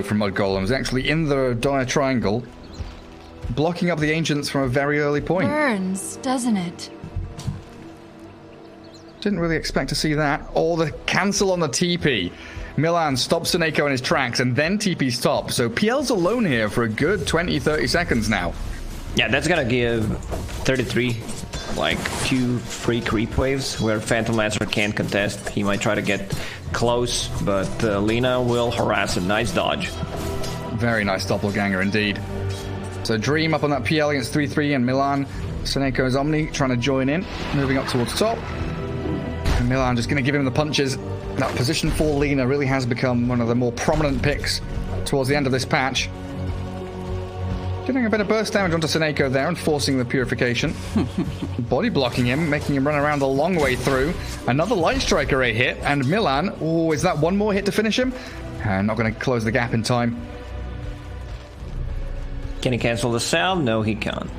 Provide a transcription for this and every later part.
from Mudgolems, actually in the dire triangle, blocking up the Ancients from a very early point. Burns, doesn't it? Didn't really expect to see that. Oh, the cancel on the TP. Milan stops Seneko in his tracks and then TP's top. So PL's alone here for a good 20-30 seconds now. Yeah, that's gonna give 33 like 2 free creep waves where Phantom Lancer can't contest. He might try to get close, but Lina will harass him. Nice dodge. Very nice doppelganger indeed. So Dream up on that PL against 3-3 and Milan. Seneko's Omni trying to join in, moving up towards top. And Milan just going to give him the punches. That position for Lina really has become one of the more prominent picks towards the end of this patch. Getting a bit of burst damage onto Seneko there and forcing the purification. Body blocking him, making him run around a long way through. Another Light Strike array hit, and Milan, oh, is that one more hit to finish him? Not going to close the gap in time. Can he cancel the cell? No, he can't.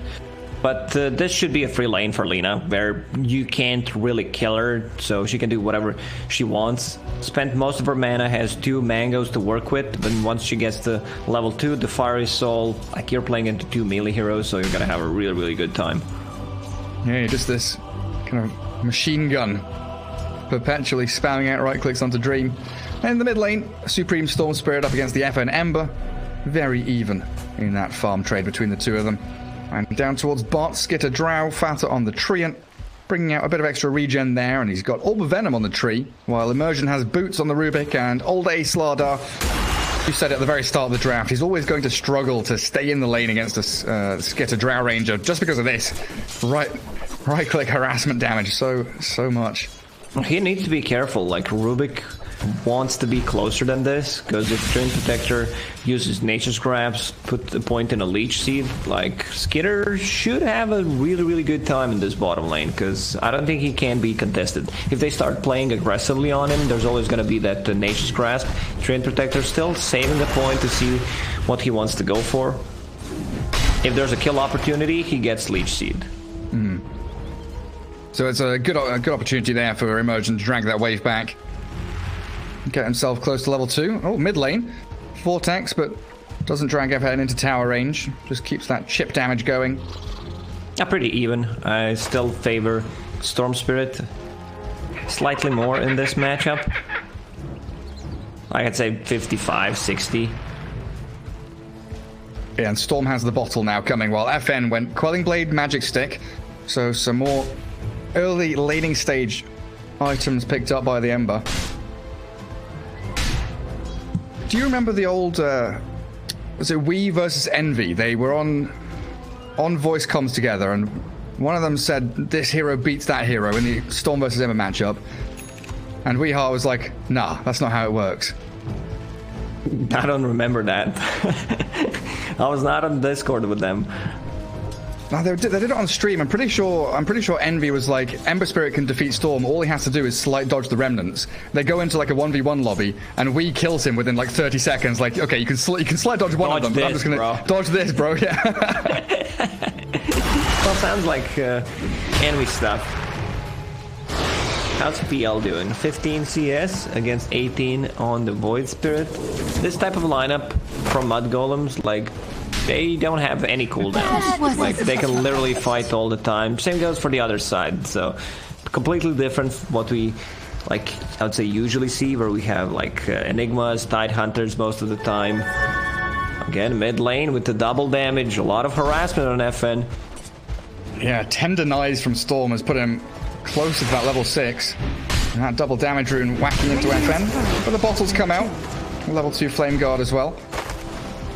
But this should be a free lane for Lina, where you can't really kill her, so she can do whatever she wants. Spent most of her mana, has 2 mangoes to work with, but once she gets to level 2, the Fiery Soul, like you're playing into 2 melee heroes, so you're gonna have a really, really good time. Yeah, just this kind of machine gun, perpetually spamming out right clicks onto Dream. And in the mid lane, Supreme Storm Spirit up against the FN Ember. Very even in that farm trade between the two of them. And down towards bot, Skitter Drow, Fata on the Treant, bringing out a bit of extra regen there, and he's got Orb of Venom on the tree, while Immersion has Boots on the Rubik, and Old A Slardar, you said at the very start of the draft, he's always going to struggle to stay in the lane against a Skitter Drow Ranger, just because of this. Right-click harassment damage, so much. He needs to be careful, like Rubik wants to be closer than this, because if Treant Protector uses Nature's Grasp, put the point in a Leech Seed, like Skitter should have a really, really good time in this bottom lane, because I don't think he can be contested. If they start playing aggressively on him, there's always going to be that Nature's Grasp. Treant Protector still saving the point to see what he wants to go for. If there's a kill opportunity, he gets Leech Seed. So it's a good opportunity there for Immersion to drag that wave back. Get himself close to level 2. Oh, mid lane. Vortex, but doesn't drag FN into tower range. Just keeps that chip damage going. Pretty even. I still favor Storm Spirit slightly more in this matchup. I could say 55-60. Yeah, and Storm has the bottle now coming, while FN went Quelling Blade, Magic Stick. So some more early laning stage items picked up by the Ember. Do you remember the old, was it We versus Envy? They were on voice comms together, and one of them said, this hero beats that hero in the Storm versus Ember matchup. And Weeheart was like, nah, that's not how it works. I don't remember that. I was not on Discord with them. No, they did it on stream. I'm pretty sure Envy was like, Ember Spirit can defeat Storm. All he has to do is slight dodge the remnants. They go into like a 1v1 lobby, and we kills him within like 30 seconds. Like, okay, you can slight dodge one of them, but I'm just gonna dodge this, bro. Yeah. Well, sounds like enemy stuff. How's PL doing? 15 CS against 18 on the Void Spirit. This type of lineup from Mudgolems, like, they don't have any cooldowns. Like, they can literally fight all the time. Same goes for the other side. So, completely different what we, like, I would say usually see, where we have, like, Enigmas, Tide Hunters most of the time. Again, mid lane with the double damage. A lot of harassment on FN. Yeah, 10 denies from Storm has put him close to that level 6. And that double damage rune whacking into FN. But the bottles come out. Level 2 Flame Guard as well.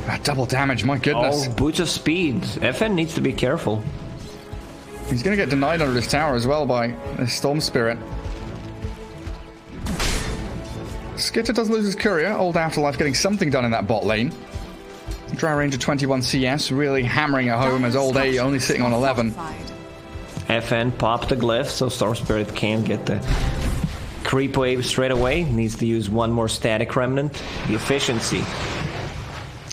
That double damage, my goodness. Oh, Boots of Speed. FN needs to be careful. He's going to get denied under his tower as well by the Storm Spirit. Skitter does lose his courier. Old Afterlife getting something done in that bot lane. Drow Ranger 21 CS really hammering it home as Old A only sitting on 11. FN popped the glyph, so Storm Spirit can't get the creep wave straight away. Needs to use one more static remnant. The efficiency.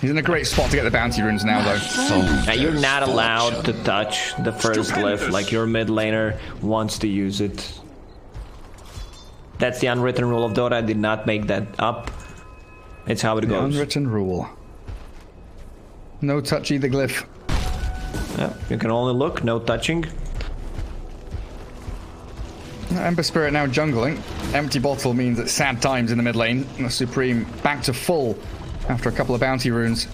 He's in a great spot to get the bounty runes now, though. You're not allowed to touch the first glyph, like your mid laner wants to use it. That's the unwritten rule of Dota. I did not make that up. It's how it The goes. unwritten rule. No touchy the glyph. Yeah, you can only look, no touching. Ember Spirit now jungling. Empty bottle means it's sad times in the mid lane. And the Supreme back to full after a couple of bounty runes.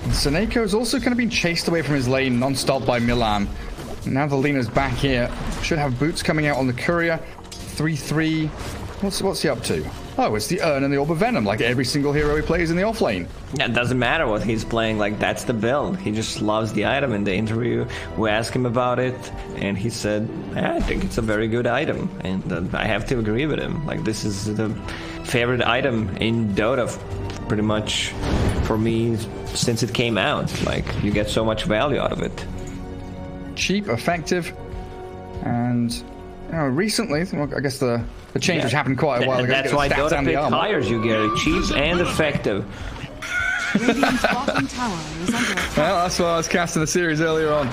And Seneco's also kind of been chased away from his lane non-stop by Milan. Now the Lena's back here. Should have boots coming out on the courier. 3-3. What's he up to? Oh, it's the Urn and the Orb of Venom, like every single hero he plays in the offlane. Yeah, it doesn't matter what he's playing, like that's the build. He just loves the item. In the interview, we asked him about it, and he said, yeah, I think it's a very good item. And I have to agree with him. Like, this is the favorite item in Dota, pretty much, for me, since it came out. Like, you get so much value out of it. Cheap, effective, and recently, well, I guess the change which happened quite a while ago. That's why Dota pick hires you, Gary. Cheap and effective. Well, that's why I was casting the series earlier on.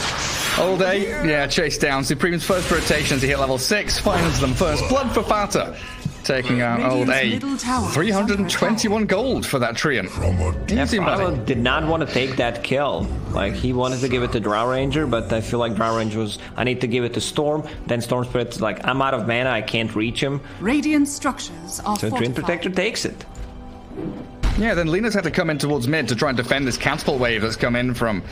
All day, yeah, chase down. Supreme's first rotation to hit level 6, finds them first blood for Fata. Taking out Old A. 321 gold for that Treant. Fata did not want to take that kill. Like, he wanted to give it to Drow Ranger, but I feel like Drow Ranger was, I need to give it to Storm. Then Storm Spirit's like, I'm out of mana, I can't reach him. Radiant structures are So Treant Protector takes it. Yeah, then Lena's had to come in towards mid to try and defend this catapult wave that's come in from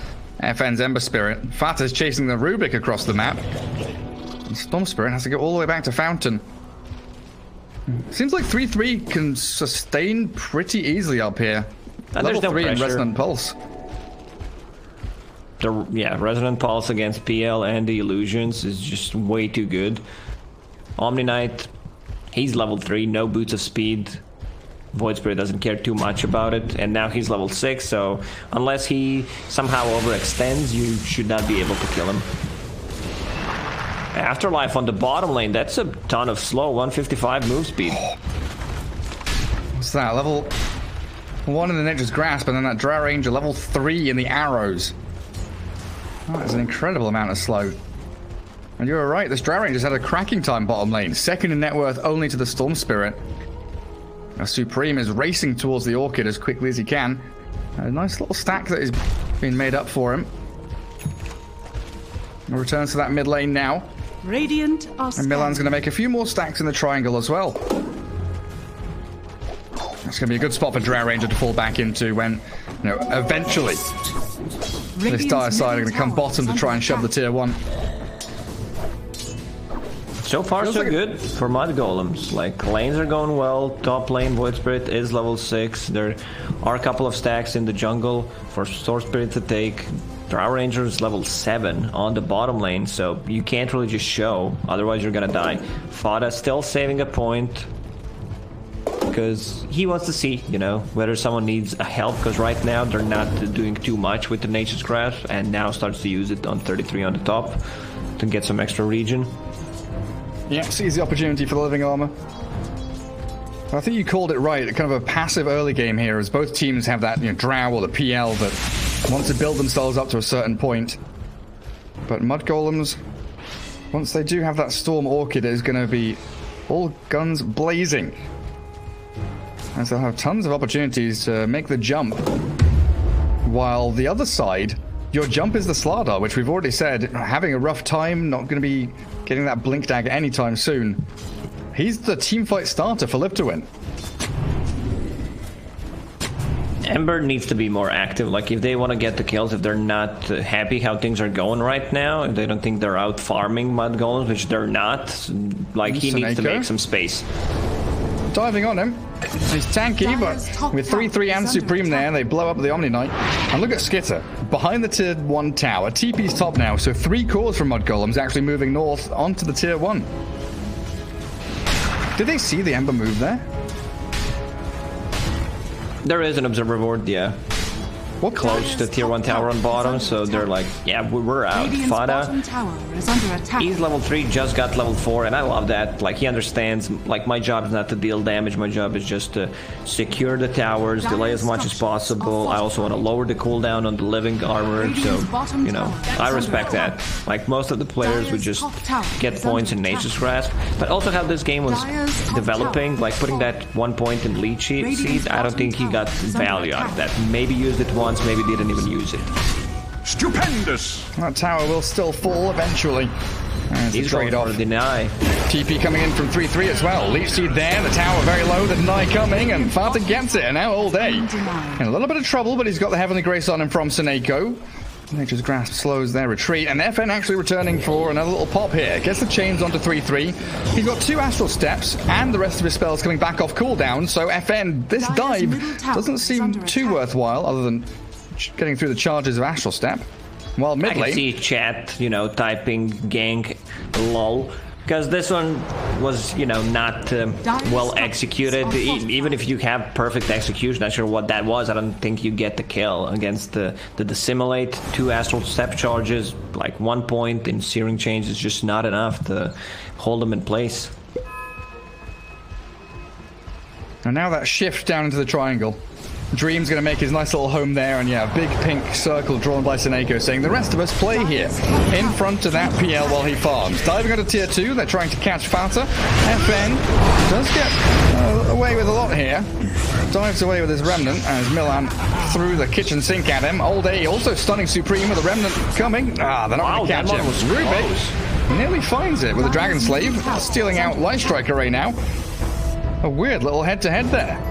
FN's Ember Spirit. Fata's chasing the Rubik across the map. And Storm Spirit has to go all the way back to Fountain. Seems like 3-3 can sustain pretty easily up here. Level 3 in Resonant Pulse. Yeah, Resonant Pulse against PL and the Illusions is just way too good. Omni Knight, he's level 3, no boots of speed. Void Spirit doesn't care too much about it, and now he's level 6, so unless he somehow overextends, you should not be able to kill him. Afterlife on the bottom lane, that's a ton of slow, 155 move speed. What's that? Level 1 in the Nature's Grasp, and then that Drow Ranger, level 3 in the Arrows. Oh, that's an incredible amount of slow. And you're right, this Drow Ranger's had a cracking time bottom lane. Second in net worth only to the Storm Spirit. Now Supreme is racing towards the Orchid as quickly as he can. A nice little stack that has been made up for him. He returns to that mid lane now. Radiant are and Milan's going to make a few more stacks in the triangle as well. That's going to be a good spot for Drow Ranger to fall back into when, eventually this dire side are going to come bottom to try and shove the tier 1. So far, so good for Mudgolems. Like, lanes are going well. Top lane, Void Spirit is level 6. There are a couple of stacks in the jungle for Storm Spirit to take. Drow Ranger is level 7 on the bottom lane, so you can't really just show, otherwise you're gonna die. Fata still saving a point, because he wants to see, whether someone needs a help, because right now they're not doing too much with the Nature's Grasp, and now starts to use it on 33 on the top to get some extra regen. Yeah, sees the opportunity for the living armor. I think you called it right, kind of a passive early game here, as both teams have that Drow or the PL that wants to build themselves up to a certain point. But Mudgolems, once they do have that Storm Orchid, it is going to be all guns blazing. As they'll have tons of opportunities to make the jump. While the other side, your jump is the Slardar, which we've already said, having a rough time, not going to be getting that Blink Dagger anytime soon. He's the teamfight starter for Live to Win. Ember needs to be more active. Like, if they want to get the kills, if they're not happy how things are going right now, if they don't think they're out farming Mudgolems, which they're not, like, he needs to make some space. Diving on him. He's tanky, but with 3-3 and Supreme there, they blow up the Omni Knight. And look at Skitter, behind the tier 1 tower. TP's top now, so 3 cores from Mudgolems actually moving north onto the tier 1. Did they see the Ember move there? There is an observer board, yeah. close to tier 1 tower on bottom, so they're like, yeah, we're out. Radiant's Fata, bottom tower is under attack. he's level 3, just got level 4, and I love that. Like, he understands, like, my job is not to deal damage, my job is just to secure the towers, delay as much as possible. I also want to lower the cooldown on the living armor, so, you know, I respect that. Like, most of the players would just get points in Nature's Grasp, but also how this game was developing, like, putting that 1 point in leech seed, I don't think he got value out of that. Maybe used it once, maybe didn't even use it. Stupendous! That tower will still fall eventually. He's going for the deny. TP coming in from 3-3 as well. Leech seed there, the tower very low, the deny coming, and Fata gets it, and now all day. In a little bit of trouble, but he's got the Heavenly Grace on him from Seneko. Nature's Grasp slows their retreat, and FN actually returning for another little pop here. Gets the chains onto 3-3. He's got 2 Astral Steps, and the rest of his spells coming back off cooldown, so FN, this dive doesn't seem too worthwhile, other than getting through the charges of Astral Step. While mid lane... I can see chat, you know, typing gank lol. Because this one was, you know, not well executed. Even if you have perfect execution, not sure what that was, I don't think you get the kill against the dissimulate. 2 Astral Step charges, like 1 point in Searing Change is just not enough to hold them in place. And now that shift down into the triangle. Dream's going to make his nice little home there, and yeah, big pink circle drawn by Seneko saying the rest of us play here in front of that PL while he farms. Diving onto tier 2, they're trying to catch Fata. FN does get away with a lot here. Dives away with his Remnant as Milan threw the kitchen sink at him. All day also stunning Supreme with the Remnant coming. They're not going to catch him. Rubik nearly finds it with the Dragon Slave, stealing out Light Strike Array now. A weird little head-to-head there.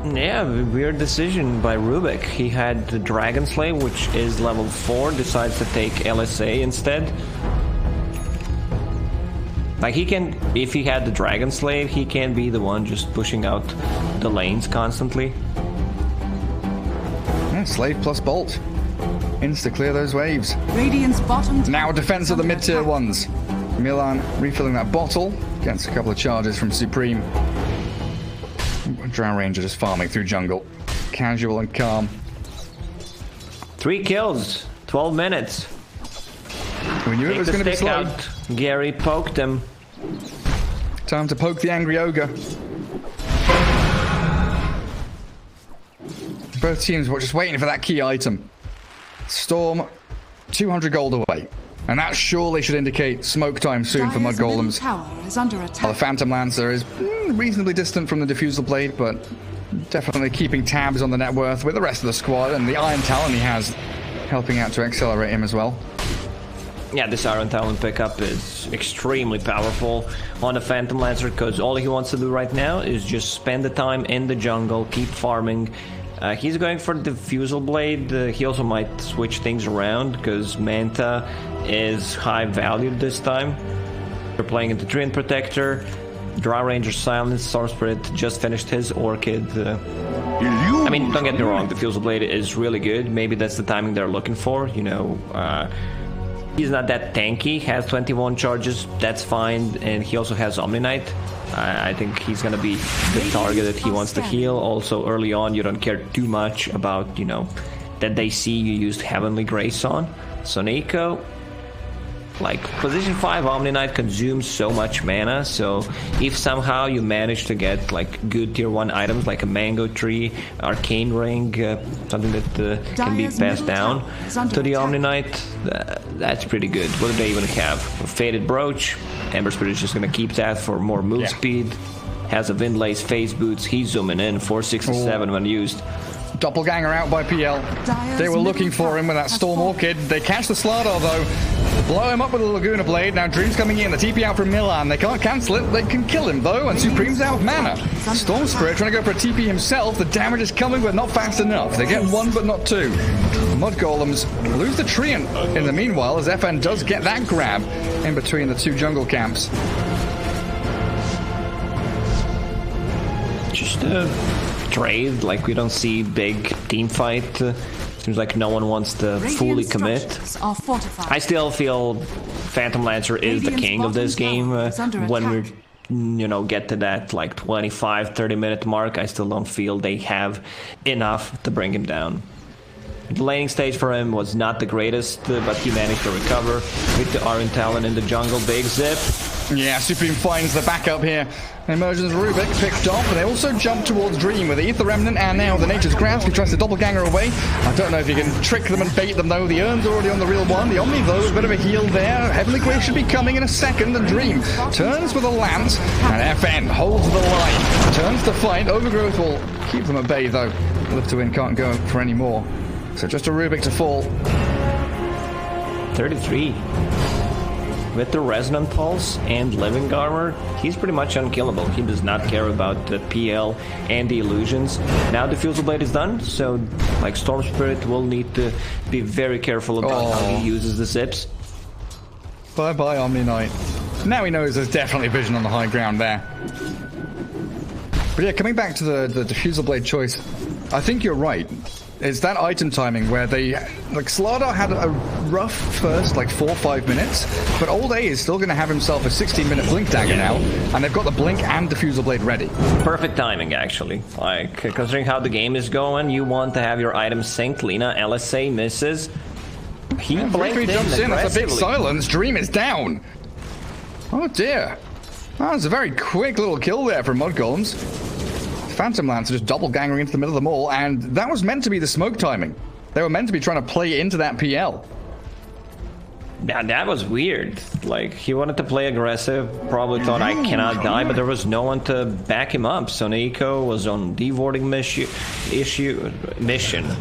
Yeah, weird decision by Rubik. He had the Dragon Slave, which is level 4, decides to take LSA instead. Like, he can, if he had the Dragon Slave, he can be the one just pushing out the lanes constantly. Yeah, Slave plus Bolt. Insta clear those waves. Radiant's bottom now defense of the mid-tier ones. Milan refilling that bottle. Gets a couple of charges from Supreme. Drow Ranger just farming through jungle. Casual and calm. 3 kills, 12 minutes. We knew it was going to be slow. Out. Gary poked him. Time to poke the angry ogre. Both teams were just waiting for that key item. Storm, 200 gold away. And that surely should indicate smoke time soon for Mudgolems. The Phantom Lancer is reasonably distant from the Diffusal Blade, but definitely keeping tabs on the net worth with the rest of the squad, and the Iron Talon he has helping out to accelerate him as well. Yeah, this Iron Talon pickup is extremely powerful on the Phantom Lancer, because all he wants to do right now is just spend the time in the jungle, keep farming. He's going for the Diffusal Blade. He also might switch things around because Manta is high valued this time. We're playing into Treant Protector. Drow Ranger Silence, Storm Spirit just finished his Orchid. I mean, don't get me wrong, the Diffusal Blade is really good. Maybe that's the timing they're looking for, you know. He's not that tanky, has 21 charges, that's fine, and he also has Omni-Knight. I think he's gonna be the target that he wants to heal. Also, early on, you don't care too much about, you know, that they see you used Heavenly Grace on. So Nico, like, position 5 Omni-Knight consumes so much mana, so if somehow you manage to get, like, good tier 1 items, like a Mango Tree, Arcane Ring, something that can be passed down to the Omni-Knight, that's pretty good. What do they even have? A Faded Brooch, Ember Spirit is just gonna keep that for more move speed, has a Windlace Phase Boots, he's zooming in, 467 when used. Doppelganger out by PL. They were looking for him with that Storm Orchid. They catch the Slardar though. Blow him up with a Laguna Blade. Now Dream's coming in. The TP out from Milan. They can't cancel it. They can kill him though. And Supreme's out of mana. Storm Spirit trying to go for a TP himself. The damage is coming but not fast enough. They get 1 but not 2. Mudgolems lose the Treant in the meanwhile as FN does get that grab in between the 2 jungle camps. Just trade, like we don't see big team fight. Seems like no one wants to fully commit. I still feel Phantom Lancer is the king of this game. When we, you know, get to that like 25-30 minute mark, I still don't feel they have enough to bring him down. The laning stage for him was not the greatest, but he managed to recover with the Iron Talon in the jungle. Big zip. Yeah, Supreme finds the backup here. Emergence Rubik picked off, and they also jump towards Dream with the Ether Remnant and now the Nature's Grasp. He tries to doppelganger away. I don't know if you can trick them and bait them though. The Urn's already on the real one. The Omni though, a bit of a heal there. Heavenly Grace should be coming in a second, and Dream turns with a lance, and FN holds the line. Turns to fight. Overgrowth will keep them at bay though. Live to Win can't go for any more. So just a Rubik to fall. 33. With the Resonant Pulse and Living Armor, he's pretty much unkillable. He does not care about the PL and the illusions. Now the Fusel Blade is done, so like Storm Spirit will need to be very careful about how he uses the zips. Bye-bye, Omni Knight. Now he knows there's definitely vision on the high ground there. But yeah, coming back to the Diffusal Blade choice, I think you're right. It's that item timing where they, like, Slardar had a rough first, like, 4 or 5 minutes, but Old A is still going to have himself a 16-minute Blink Dagger now, and they've got the Blink and Diffusal Blade ready. Perfect timing, actually. Like, considering how the game is going, you want to have your items synced. Lina, LSA misses. He blinked jumps in, that's a big silence. Dream is down. Oh, dear. That was a very quick little kill there from Mudgolems. Phantom Lancer just doppelgangering into the middle of them all, and that was meant to be the smoke timing. They were meant to be trying to play into that PL. Yeah, that was weird. Like, he wanted to play aggressive, probably thought I cannot die, but there was no one to back him up. So Nico was on devording mission.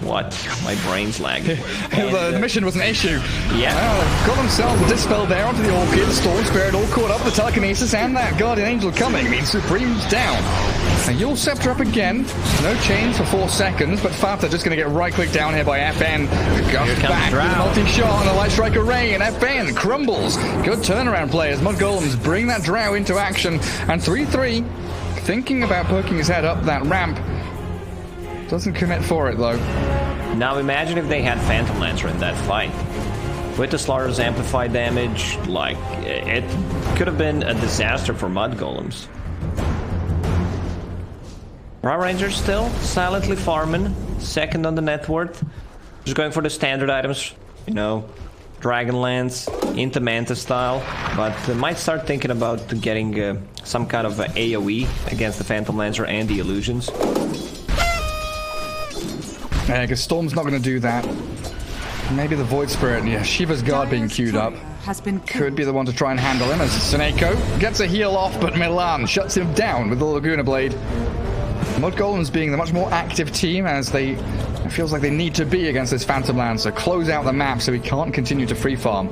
What? My brain's lagging. The mission was an issue. Yeah. Got themselves a dispel there onto the Orchid. Storm Spirit all caught up. The telekinesis and that Guardian Angel coming means Supreme's down. And Yule Scepter up again. No chains for 4 seconds, but Fata just going to get right-clicked down here by FN. Gust back with a multi-shot and a Light Striker Ray, and FN crumbles. Good turnaround play as Mudgolems bring that Drow into action. And 3-3, thinking about poking his head up that ramp. Doesn't commit for it, though. Now imagine if they had Phantom Lancer in that fight. With the Slardar's amplified damage, like, it could have been a disaster for Mudgolems. Raw Ranger still silently farming, second on the net worth. Just going for the standard items, you know, Dragonlance, into Manta style, but might start thinking about getting some kind of AoE against the Phantom Lancer and the illusions. Yeah, because Storm's not going to do that. Maybe the Void Spirit, yeah, Shiva's Guard being queued up. Could be the one to try and handle him as Seneko gets a heal off, but Milan shuts him down with the Laguna Blade. Mudgolems being the much more active team as it feels like they need to be against this Phantom Lancer. Close out the map so he can't continue to free farm.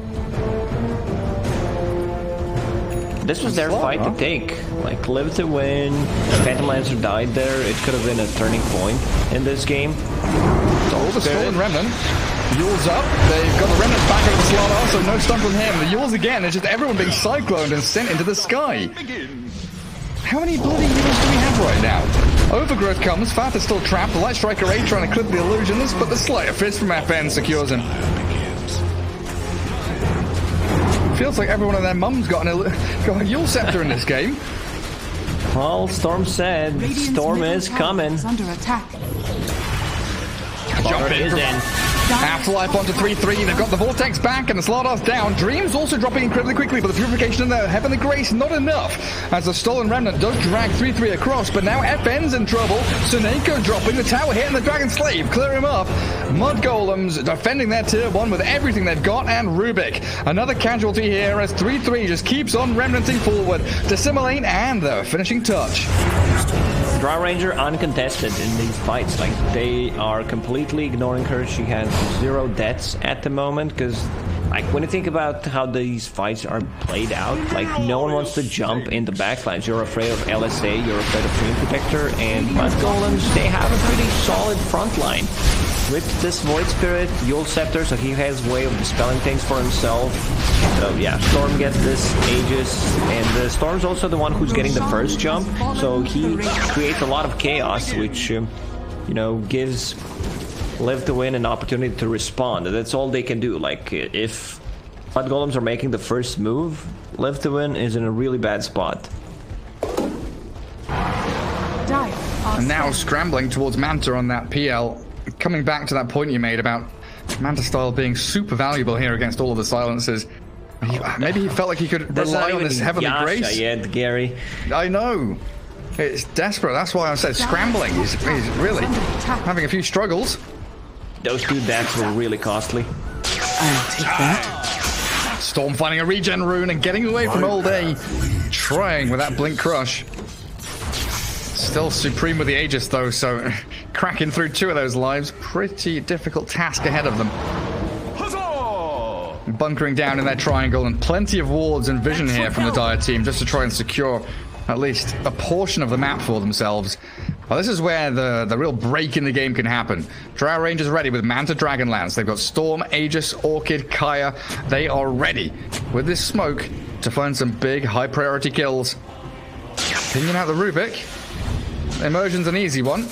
This was their fight to take. Like, live to win. Phantom Lancer died there. It could have been a turning point in this game. So the Stolen Remnant. Yule's up. They've got the Remnant back over the Slardar, so no stun from him. The Yule's again. It's just everyone being cycloned and sent into the sky. How many bloody Yules do we have right now? Overgrowth comes. Fata's still trapped. The Light Striker 8 trying to clip the illusions, but the Sleight of Fist from FN secures him. Feels like everyone and their mum's got a Yule Scepter in this game. Well, Storm said Storm is coming. Under attack. Jump in. Afterlife onto 3-3. They've got the Vortex back and the Slardar's down. Dream's also dropping incredibly quickly, but the Purification and the Heavenly Grace not enough. As the Stolen Remnant does drag 3-3 across, but now FN's in trouble. Suneko dropping the tower hit and the Dragon Slave clear him up. Mudgolems defending their tier 1 with everything they've got, and Rubik. Another casualty here as 3-3 just keeps on remnanting forward. Dissimilate and the finishing touch. Drow Ranger uncontested in these fights. Like, they are completely ignoring her. She has 0 deaths at the moment because, like, when you think about how these fights are played out, like, no one wants to jump in the backlines. You're afraid of LSA, you're afraid of Treant Protector, and Mudgolems, they have a pretty solid front line. With this Void Spirit, Yule Scepter, so he has a way of dispelling things for himself. So yeah, Storm gets this Aegis, and Storm's also the one who's getting the first jump, so he creates a lot of chaos, which, you know, gives Live to Win an opportunity to respond. That's all they can do. Like, if Mudgolems are making the first move, Live to Win is in a really bad spot. And now scrambling towards Manta on that PL. Coming back to that point you made about Manta style being super valuable here against all of the silences. Maybe he felt like he could rely on this heavenly grace. Yet, Gary. I know. It's desperate. That's why I said scrambling. He's really having a few struggles. Those 2 deaths were really costly. I'll take that. Storm finding a regen rune and getting away from Old A. Trying with that Blink Crush. Still supreme with the Aegis though, so cracking through 2 of those lives. Pretty difficult task ahead of them. Bunkering down in their triangle, and plenty of wards and vision here from the Dire team just to try and secure at least a portion of the map for themselves. Well, this is where the real break in the game can happen. Drow Rangers ready with Manta Dragonlance. They've got Storm, Aegis, Orchid, Kaya. They are ready with this smoke to find some big high priority kills. Pinging out the Rubik. Immersion's an easy one.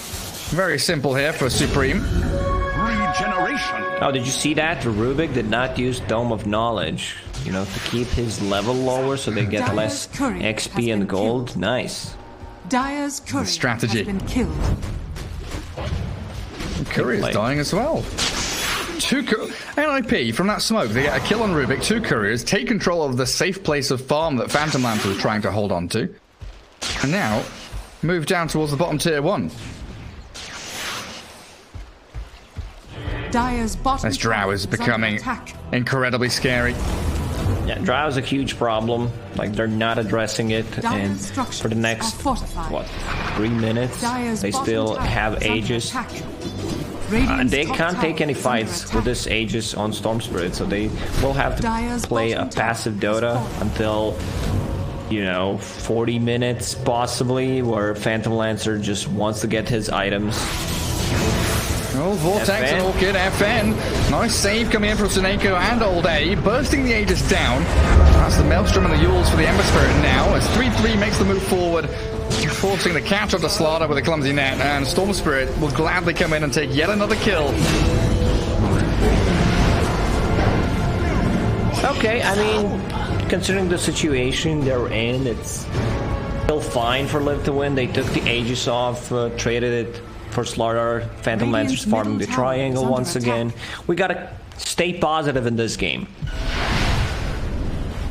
Very simple here for Supreme. Regeneration. Oh, did you see that? The Rubik did not use Dome of Knowledge, you know, to keep his level lower so they get less XP and gold. Nice. Dire's courier strategy. has been killed. Courier's dying as well. 2 NIP from that smoke. They get a kill on Rubik, 2 couriers, take control of the safe place of farm that Phantom Lancer was trying to hold on to. And now, move down towards the bottom tier 1. Dire's bottom This Drow is becoming incredibly scary. Yeah, Drow is a huge problem. Like, they're not addressing it, and for the next, what, 3 minutes, they still have Aegis. And they can't take any fights with this Aegis on Storm Spirit, so they will have to play a passive Dota until, you know, 40 minutes possibly, where Phantom Lancer just wants to get his items. Oh, Vortex and Orchid, FN. Nice save coming in from Suneko and Old A. Bursting the Aegis down. That's the Maelstrom and the Yules for the Ember Spirit now. As 3-3 makes the move forward. Forcing the catch of the Slaughter with a clumsy net. And Storm Spirit will gladly come in and take yet another kill. Okay, I mean, considering the situation they're in, it's still fine for Live to Win. They took the Aegis off, traded it for Slaughter. Phantom Lancer's farming the triangle once again. We gotta stay positive in this game.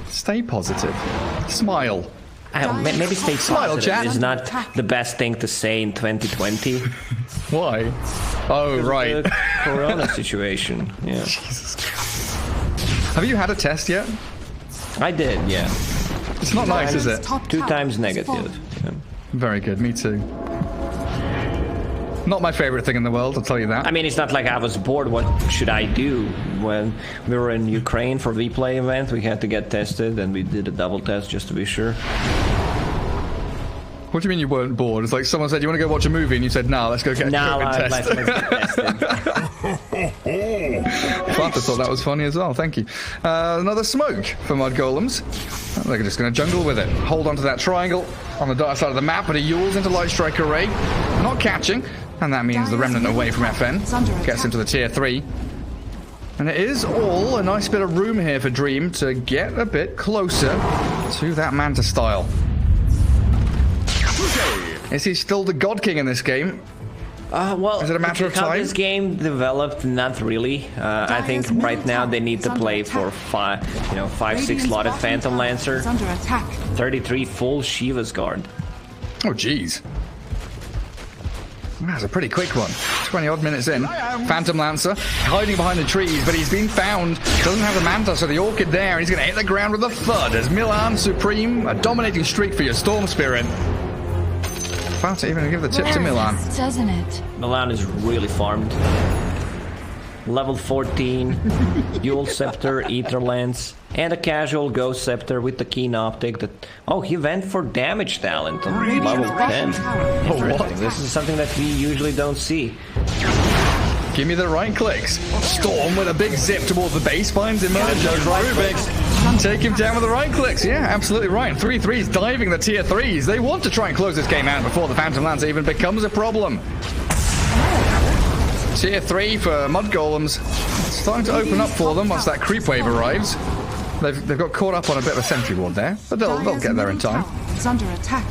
Stay positive. Smile. Maybe stay Smile, positive chat. is not the best thing to say in 2020. Why? Oh, right. The Corona situation. Yeah. Jesus Christ. Have you had a test yet? I did, yeah. It's not nice, is it? 2 times negative. Yeah. Very good, me too. Not my favorite thing in the world, I'll tell you that. I mean, it's not like I was bored. What should I do? When we were in Ukraine for V-Play event, we had to get tested, and we did a double test just to be sure. What do you mean you weren't bored? It's like someone said, you want to go watch a movie, and you said, no, let's go get a COVID test. Let's get tested. Fata thought that was funny as well, thank you. Another smoke for Mudgolems. They're just going to jungle with it. Hold on to that triangle on the dark side of the map, but he Yules into Light Strike Array. Not catching, and that means the Remnant away from FN. Gets into the tier 3. And it is all a nice bit of room here for Dream to get a bit closer to that Manta style. Is he still the God King in this game? Well, is it a matter of time? How this game developed, not really. I think right now they need to play for 5-6 slotted Phantom Lancer, 33 full Shiva's Guard. Oh, jeez. That's a pretty quick one. 20 odd minutes in. Phantom Lancer hiding behind the trees, but he's been found. Doesn't have the Manta, so the Orchid there, and he's going to hit the ground with a thud as Milan Supreme, a dominating streak for your Storm Spirit. Fata even give the tip to Milan. Doesn't it? Milan is really farmed. Level 14, Yule Scepter, Ether Lance, and a casual Ghost Scepter with the Keen Optic. Oh, he went for damage talent on level 10. Oh, what? This is something that we usually don't see. Give me the right clicks. Storm with a big zip towards the base, finds Immersion. Rubik. Take him down with the right clicks. Yeah, absolutely right. 3-3s diving the tier 3s. They want to try and close this game out before the Phantom Lance even becomes a problem. Tier 3 for Mudgolems. It's starting to open up for them once that creep wave arrives. They've got caught up on a bit of a sentry ward there, but they'll get there in time. It's under attack.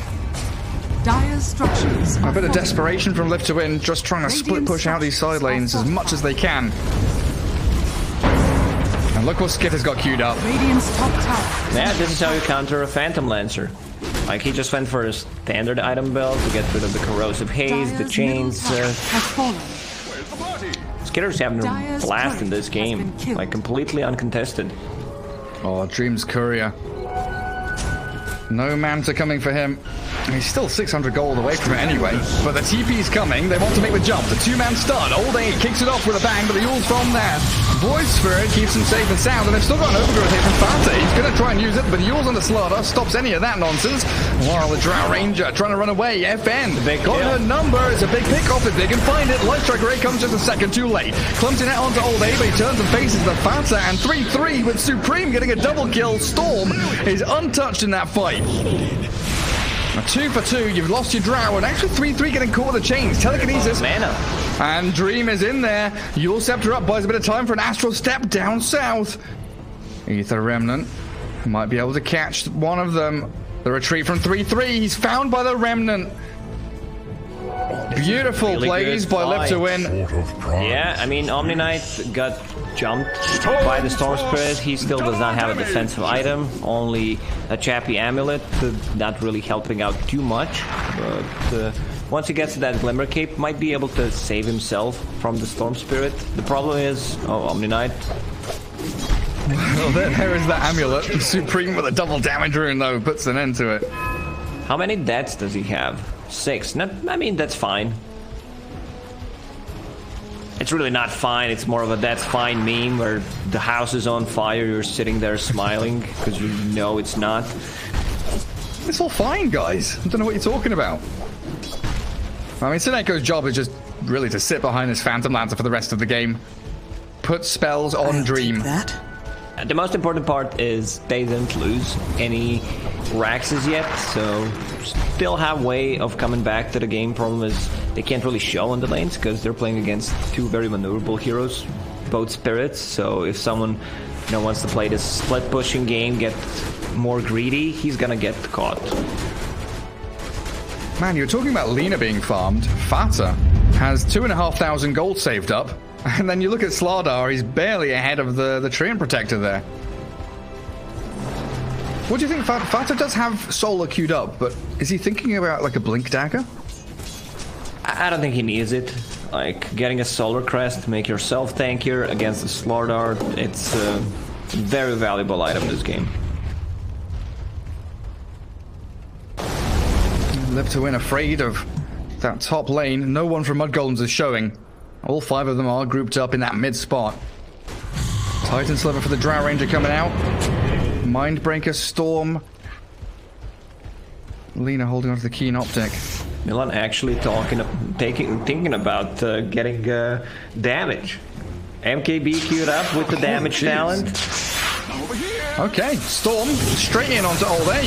Dire's structures. A bit of desperation from Live to Win, just trying to split push out these side lanes as much as they can. And look what Skitter's got queued up. Radiant's top tower. Yeah, this is how you counter a Phantom Lancer. Like, he just went for a standard item belt to get rid of the corrosive haze, the Dire's chains. middle tower has fallen. Skitter's having a Dire's blast in turret this has game. been killed. Like, completely uncontested. Oh, Dream's courier. No Manta coming for him. He's still 600 gold away from it anyway. But the TP's coming. They want to make the jump. The two-man stun. Old A kicks it off with a bang, but the Yule's from there. Void Spirit keeps him safe and sound, and they've still got an overgrowth here from Fata. He's going to try and use it, but the Yule's on the slaughter. Stops any of that nonsense. While the Drow Ranger trying to run away. FN got her number. It's a big pick off if they can find it. Light Strike Ray comes just a second too late. Clumsing it onto Old A, but he turns and faces the Fata, and 3-3 with Supreme getting a double kill. Storm is untouched in that fight. A 2 for 2, you've lost your Drow, and actually 3-3 getting caught with the chains. Telekinesis. Mana. And Dream is in there. Yule Scepter up, buys a bit of time for an Astral Step down south. Ether Remnant might be able to catch one of them. The retreat from 3-3, he's found by the Remnant. Beautiful Really plays by Live to Win. Yeah, I mean, Omni Knight got jumped by the Storm Spirit. He still does not have a defensive item, only a Chappy Amulet, not really helping out too much. But once he gets to that Glimmer Cape, might be able to save himself from the Storm Spirit. The problem is, Omni Knight. Well, there is that Amulet. Supreme with a double damage rune, though, puts an end to it. How many deaths does he have? 6. I mean, that's fine. It's really not fine. It's more of a that's fine meme where the house is on fire, you're sitting there smiling because you know it's not. It's all fine, guys. I don't know what you're talking about. I mean, Sineko's job is just really to sit behind his Phantom Lancer for the rest of the game. Put spells on Dream. The most important part is they didn't lose any Raxes yet, so still have way of coming back to the game. Problem is they can't really show on the lanes because they're playing against two very maneuverable heroes, both spirits. So if someone wants to play this split pushing game, get more greedy, he's gonna get caught. Man, you're talking about Lina being farmed. Fata has 2,500 gold saved up. And then you look at Slardar, he's barely ahead of the Treant Protector there. What do you think? Fata does have Solar queued up, but is he thinking about like a Blink Dagger? I don't think he needs it. Like, getting a Solar Crest, make yourself tankier against the Slardar, it's a very valuable item in this game. Live to Win afraid of that top lane. No one from Mudgolems is showing. All 5 of them are grouped up in that mid spot. Titan Sliver for the Drow Ranger coming out. Mindbreaker, Storm. Lina holding onto the Keen Optic. Milan actually thinking about getting damage. MKB queued up with the damage talent. Okay, Storm straight in onto Old A.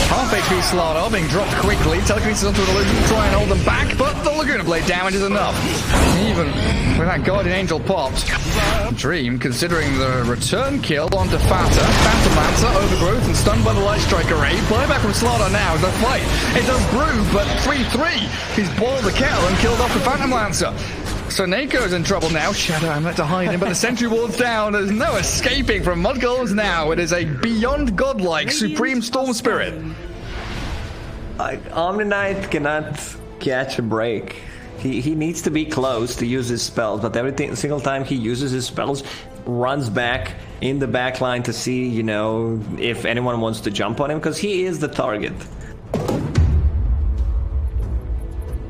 Half HP Slardar being dropped quickly. Telekinesis onto an illusion to try and hold them back, but the Laguna Blade damage is enough. Even with that Guardian Angel popped. Dream considering the return kill onto Fata. Phantom Lancer, overgrowth, and stunned by the Light Strike Array. Buyback from Slardar now as they fight. It does brew, but 3-3. He's boiled the kettle and killed off the Phantom Lancer. So Nako's in trouble now. Shadow Amulet to hide him, but the sentry ward's down. There's no escaping from Mudgolems now. It is a beyond godlike Supreme Storm Spirit. Omni Knight cannot catch a break. He needs to be close to use his spells, but every single time he uses his spells, runs back in the back line to see, if anyone wants to jump on him, because he is the target.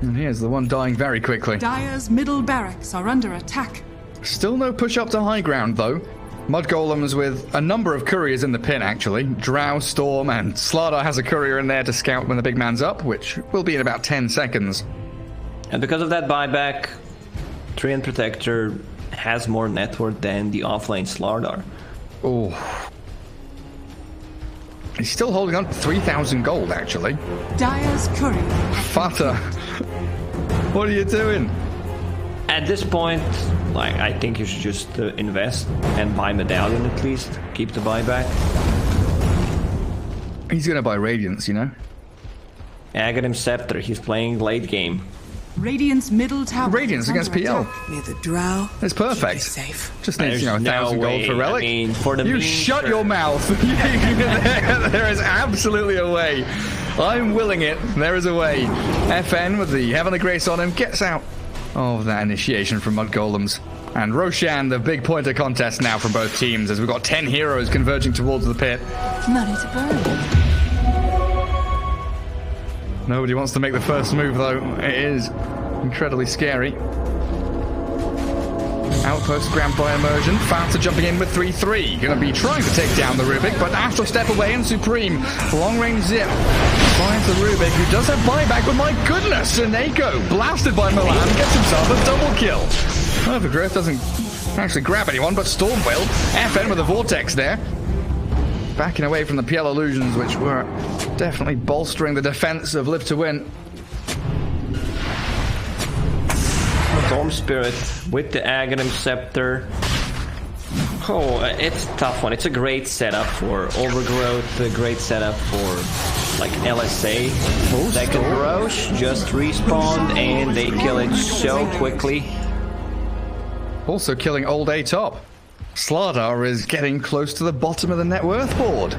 And here's the one dying very quickly. Dire's middle barracks are under attack. Still no push up to high ground, though. Mudgolems with a number of couriers in the pin, actually. Drow, Storm, and Slardar has a courier in there to scout when the big man's up, which will be in about 10 seconds. And because of that buyback, Treant Protector has more net worth than the offlane Slardar. Oh. He's still holding on to 3,000 gold, actually. Dire's courier. Fata, what are you doing? At this point, I think you should just invest and buy Medallion at least. Keep the buyback. He's gonna buy Radiance, Aghanim Scepter, he's playing late game. Radiant's middle tower. Radiance is against under PL. attack. May the drow It's perfect. safe. Just needs, There's 1,000 no gold for way. relic. I mean, for the you meme, shut sure. your mouth. there is absolutely a way. I'm willing it. There is a way. FN with the Heavenly Grace on him gets out of that initiation from Mudgolems. And Roshan, the big pointer contest now from both teams as we've got 10 heroes converging towards the pit. Money to burn. Nobody wants to make the first move though. It is incredibly scary. Outpost grabbed by immersion. Fata jumping in with 3-3. Gonna be trying to take down the Rubik, but Astral step away and Supreme. Long range zip. Finds the Rubik, who does have buyback, but my goodness, Seneko, blasted by Milan, gets himself a double kill. Overgrowth doesn't actually grab anyone, but Storm will. FN with a Vortex there. Backing away from the PL illusions, which were definitely bolstering the defense of Live to Win. Storm Spirit with the Aghanim Scepter. Oh, it's a tough one. It's a great setup for Overgrowth, a great setup for like LSA. Second Roche just respawned and they kill it so quickly. Also killing old A top. Slardar is getting close to the bottom of the net worth board.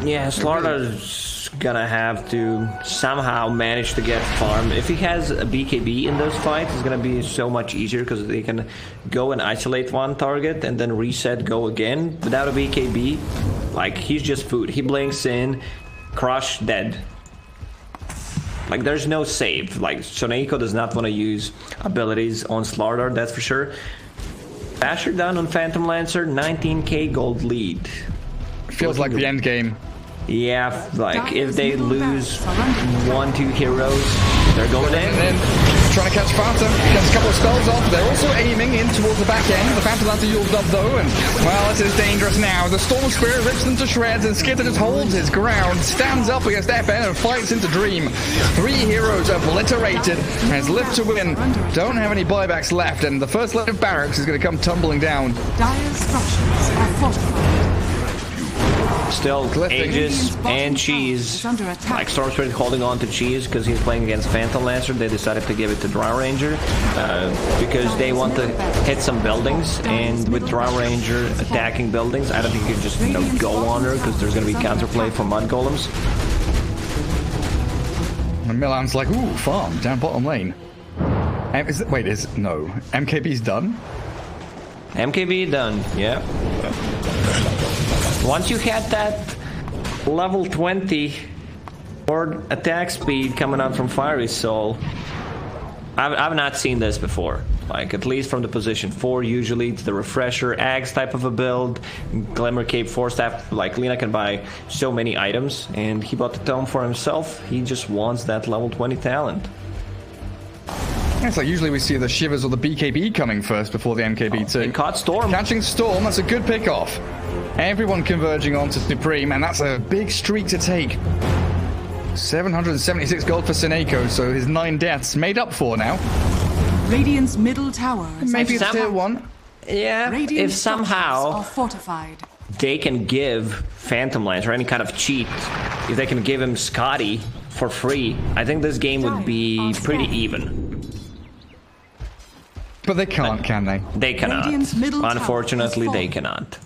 Yeah, Slardar's gonna have to somehow manage to get farm. If he has a BKB in those fights, it's gonna be so much easier because they can go and isolate one target and then reset, go again. Without a BKB, like, he's just food. He blinks in, crush, dead. Like, there's no save. Like, Soneko does not want to use abilities on Slardar, that's for sure. Basher down on Phantom Lancer, 19k gold lead. Feels like the end game. Yeah, like if they lose 1-2 heroes, they're going in. And trying to catch Fata, gets a couple of spells off. They're also aiming in towards the back end. The Phantom Lancer used up though, and well, this is dangerous now. The Storm Spirit rips them to shreds, and Skitter just holds his ground, stands up against FN and fights into Dream. 3 heroes obliterated as Live to Win don't have any buybacks left, and the first line of barracks is going to come tumbling down. Dire structures are fortified. Still, Glyphing. Aegis and Cheese. Like Storm Spirit holding on to Cheese because he's playing against Phantom Lancer. They decided to give it to Drow Ranger because they want to hit some buildings. And with Drow Ranger attacking buildings, I don't think you can just go on her because there's going to be counterplay for Mudgolems. And Milan's like, ooh, farm down bottom lane. No, MKB's done? MKB done, yeah. Once you had that level 20 or attack speed coming out from Fiery Soul, I've not seen this before. Like, at least from the position 4, usually it's the Refresher, Ags type of a build, Glimmer Cape, 4-staff. Like, Lina can buy so many items, and he bought the Tome for himself. He just wants that level 20 talent. It's like usually we see the Shivers or the BKB coming first before the MKB too. He caught Storm. Catching Storm, that's a good pick off. Everyone converging onto Supreme, and that's a big streak to take. 776 gold for Seneko, so his 9 deaths made up for now. Radiant's middle tower is Maybe it's Somehow- tier 1. Yeah, Radiant if somehow structures are fortified. they can give Phantom Lance or any kind of cheat, if they can give him Scotty for free, I think this game would be pretty even. But they can't, can they? They cannot. Radiant's middle tower Unfortunately, has they fallen. cannot.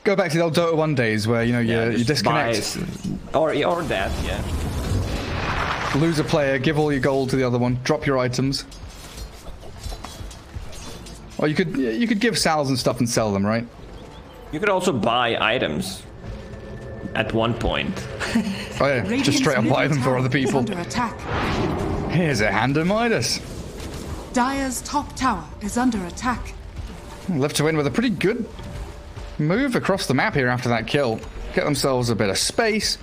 Go back to the old Dota 1 days where, you Just disconnect, buy- or that, yeah. lose a player, give all your gold to the other one, drop your items. Or you could give sals and stuff and sell them, right? You could also buy items at one point. Oh yeah, Radiant's just straight up buy middle them for tower other is people. under attack. Here's a hand of Midas. Dire's top tower is under attack. Left to win with a pretty good move across the map here after that kill. Get themselves a bit of space.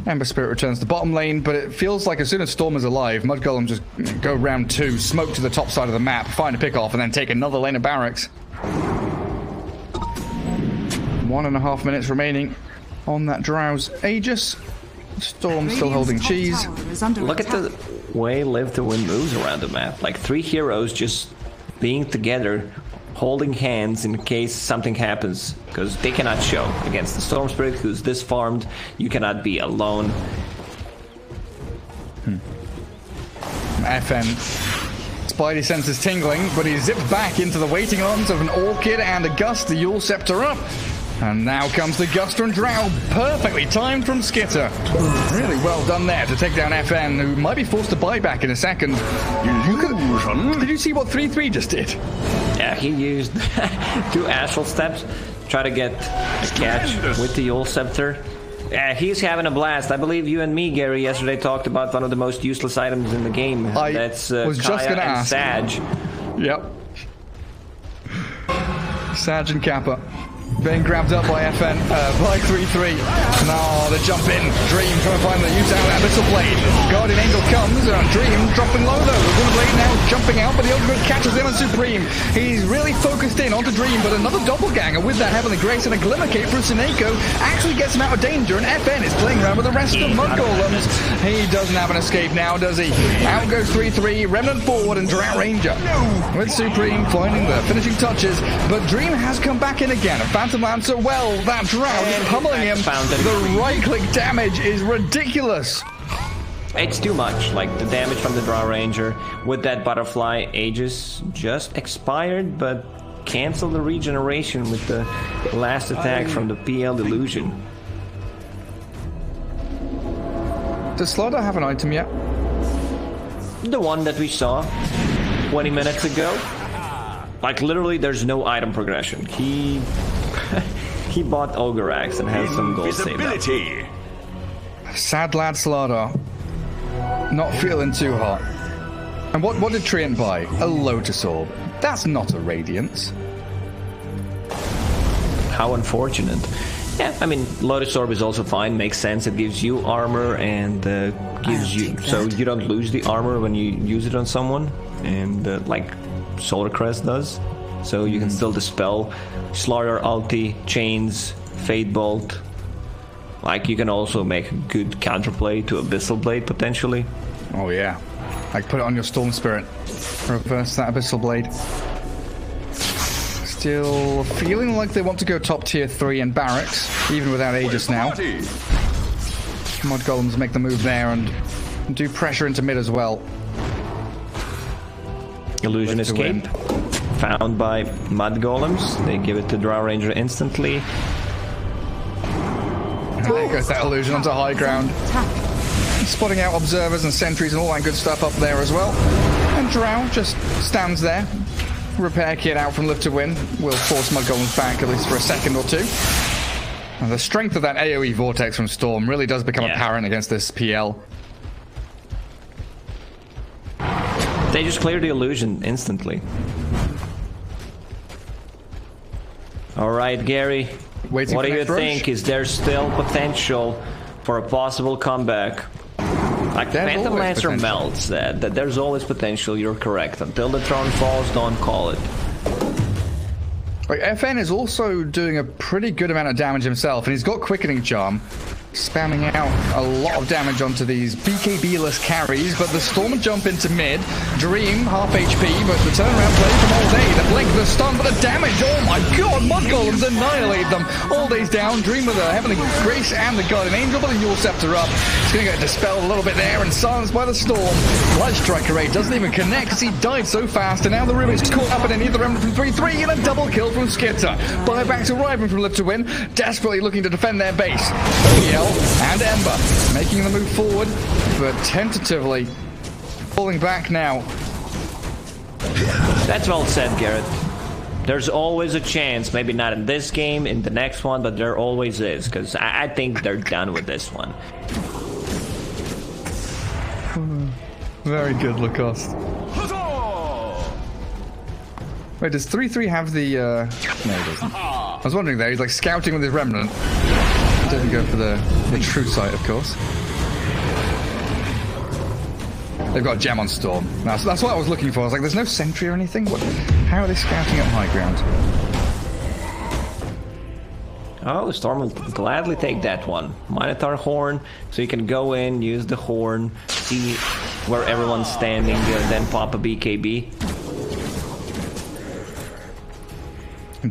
Ember Spirit returns to bottom lane, but it feels like as soon as Storm is alive, Mudgolems just go round 2, smoke to the top side of the map, find a pick off, and then take another lane of barracks. 1.5 minutes remaining on that Drow's Aegis. Storm still holding Radiant's top cheese. tower is under Look at attack. the way Live to Win moves around the map. Like 3 heroes just being together, holding hands in case something happens, because they cannot show against the Storm Spirit who's this farmed. You cannot be alone. FN. Spidey senses tingling, but he zips back into the waiting arms of an Orchid and a Gust, the Yule Scepter up. And now comes the Gust from Drow, perfectly timed from Skitter. Really well done there to take down FN, who might be forced to buy back in a second. Did you see what 3-3 just did? Yeah, he used 2 Astral Steps, try to get a catch with the Yule Scepter. Yeah, he's having a blast. I believe you and me, Gary, yesterday talked about one of the most useless items in the game. That's was Kaya just gonna and ask. Sag. Yep. Sag and Kappa. Being grabbed up by FN, by 3-3. No, the jump in. Dream trying to find the use out of that Abyssal Blade. Guardian Angel comes, and Dream dropping low though. The Wind Blade now jumping out, but the Ultimate catches him and Supreme. He's really focused in onto Dream, but another Doppelganger with that Heavenly Grace and a Glimmer Cape from Sineko actually gets him out of danger, and FN is playing around with the rest of Mudgolems. He doesn't have an escape now, does he? Out goes 3-3, Remnant forward, and Drow Ranger. With Supreme finding the finishing touches, but Dream has come back in again. Phantom Lancer, well, that Drow is pummeling him. The right-click damage is ridiculous. It's too much. Like, the damage from the Drow Ranger with that Butterfly Aegis just expired, but canceled the regeneration with the last attack from the PL Delusion. Does Slaughter have an item yet? The one that we saw 20 minutes ago. Like, literally, there's no item progression. He bought Ogre Axe and has some gold saved up. Sad lad Slaughter. Not feeling too hot. And what did Treant buy? A Lotus Orb. That's not a Radiance. How unfortunate. Yeah, I mean, Lotus Orb is also fine. Makes sense. It gives you armor and gives you... So you don't lose the armor when you use it on someone. And like Solar Crest does. So you can still dispel Slaughter, ulti, chains, Fade Bolt. Like, you can also make a good counterplay to Abyssal Blade, potentially. Oh yeah. Like, put it on your Storm Spirit. Reverse that Abyssal Blade. Still feeling like they want to go top tier 3 and Barracks, even without Aegis now. Mudgolems make the move there and do pressure into mid as well. Illusion Escape. Found by Mudgolems. They give it to Drow Ranger instantly. And there goes that illusion onto high ground. Spotting out observers and sentries and all that good stuff up there as well. And Drow just stands there. Repair kit out from Live to Win will force Mudgolems back at least for a second or two. And the strength of that AoE Vortex from Storm really does become apparent against this PL. They just clear the illusion instantly. Alright, Gary. What do you think? Is there still potential for a possible comeback? Like, Phantom Lancer melts. That there's always potential, you're correct. Until the throne falls, don't call it. Like, FN is also doing a pretty good amount of damage himself, and he's got Quickening Charm. Spamming out a lot of damage onto these BKB-less carries, but the Storm jump into mid. Dream, half HP, but the turnaround play from All Day. The blink, the stun, but the damage, oh my god, Mudgolems annihilate them. All Day's down, Dream with a Heavenly Grace and the Guardian Angel, but the Yule Scepter up. It's going to get dispelled a little bit there and silenced by the Storm. Blood Striker Ray doesn't even connect because he died so fast, and now the Rubik's caught up in the Remnant from 3-3 and a double kill from Skitter. Buybacks arriving from Live to Win, desperately looking to defend their base. And Ember making the move forward, but tentatively falling back now. That's well said, Garrett. There's always a chance, maybe not in this game, in the next one, but there always is, because I think they're done with this one. Very good, Lacoste. Wait, does 3-3 have the... No, he doesn't. I was wondering there, he's like scouting with his Remnant. Doesn't go for the true sight, of course. They've got a gem on Storm. That's what I was looking for. I was like, there's no sentry or anything? How are they scouting up high ground? Oh, the Storm will gladly take that one. Minotaur Horn, so you can go in, use the Horn, see where everyone's standing, then pop a BKB.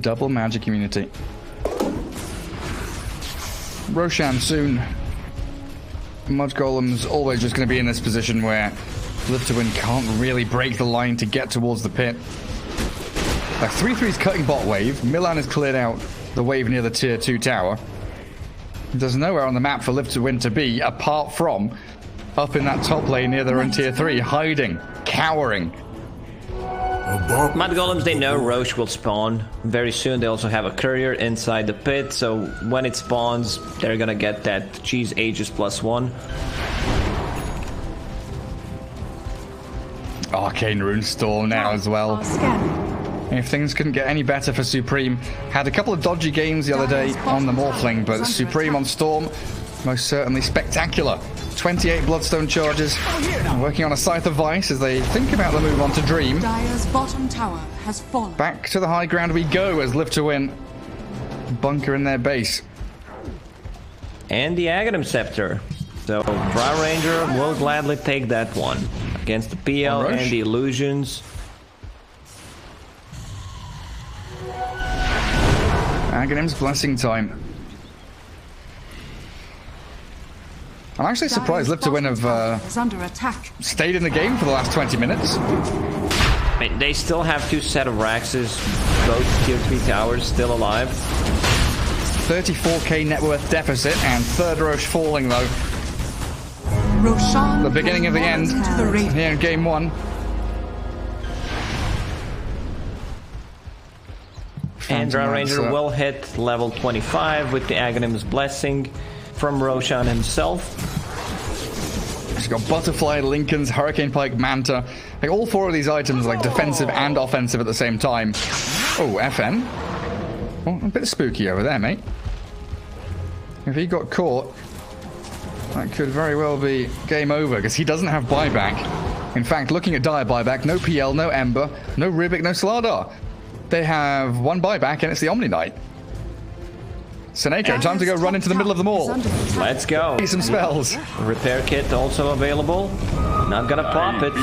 Double magic immunity. Roshan soon. Mudgolem's always just going to be in this position where Live to Win can't really break the line to get towards the pit. 3-3's cutting bot wave. Milan has cleared out the wave near the tier 2 tower. There's nowhere on the map for Live to Win to be apart from up in that top lane near their own tier 3, hiding, cowering. Mudgolems, they know Roche will spawn very soon. They also have a courier inside the pit, so when it spawns, they're gonna get that cheese ages +1. Arcane Rune Storm now as well. If things couldn't get any better for Supreme, had a couple of dodgy games the other day on the Morphling, but Supreme on Storm, most certainly spectacular. 28 Bloodstone charges, working on a Scythe of Vice as they think about the move on to Dream. Dire's bottom tower has fallen. Back to the high ground we go as Live to Win bunker in their base. And the Aghanim Scepter. So Drow Ranger will gladly take that one against the PL and the Illusions. Aghanim's Blessing time. I'm actually surprised Live to Win have stayed in the game for the last 20 minutes. I mean, they still have 2 set of Raxes, both tier 3 towers still alive. 34k net worth deficit and third Roche falling though. Roshan, the beginning of the end here in game 1. And Drow Ranger will hit level 25 with the Aghanim's Blessing from Roshan himself. She's got Butterfly, Lincoln's, Hurricane Pike, Manta. Like all 4 of these items like defensive and offensive at the same time. Oh, FN. Oh, a bit spooky over there, mate. If he got caught, that could very well be game over because he doesn't have buyback. In fact, looking at Dire buyback, no PL, no Ember, no Rubik, no Slardar. They have 1 buyback and it's the Omni Knight. Seneko, time to go run into the middle of them all. Let's go. Need some spells. Repair kit also available. Not gonna pop it.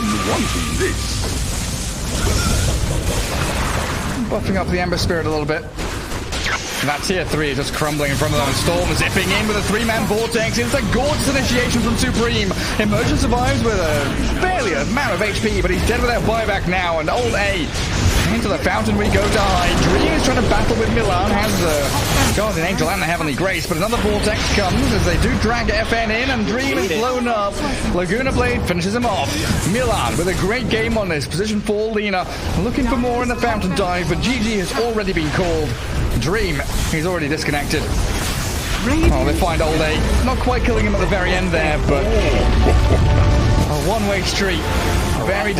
Buffing up the Ember Spirit a little bit. That tier 3 just crumbling in front of them. Storm zipping in with a 3-man vortex. It's a gorgeous initiation from Supreme. Immersion survives with a barely amount of HP, but he's dead without buyback now. And old A into the fountain we go to hide. Dream is trying to battle with Milan. Has the Guardian Angel and the Heavenly Grace, but another vortex comes as they do drag FN in, and Dream is blown up. Laguna Blade finishes him off. Milan with a great game on this. Position 4, Lina looking for more in the fountain dive, but GG has already been called. Dream, he's already disconnected. Oh, they find old A. Not quite killing him at the very end there, but a one-way street. Very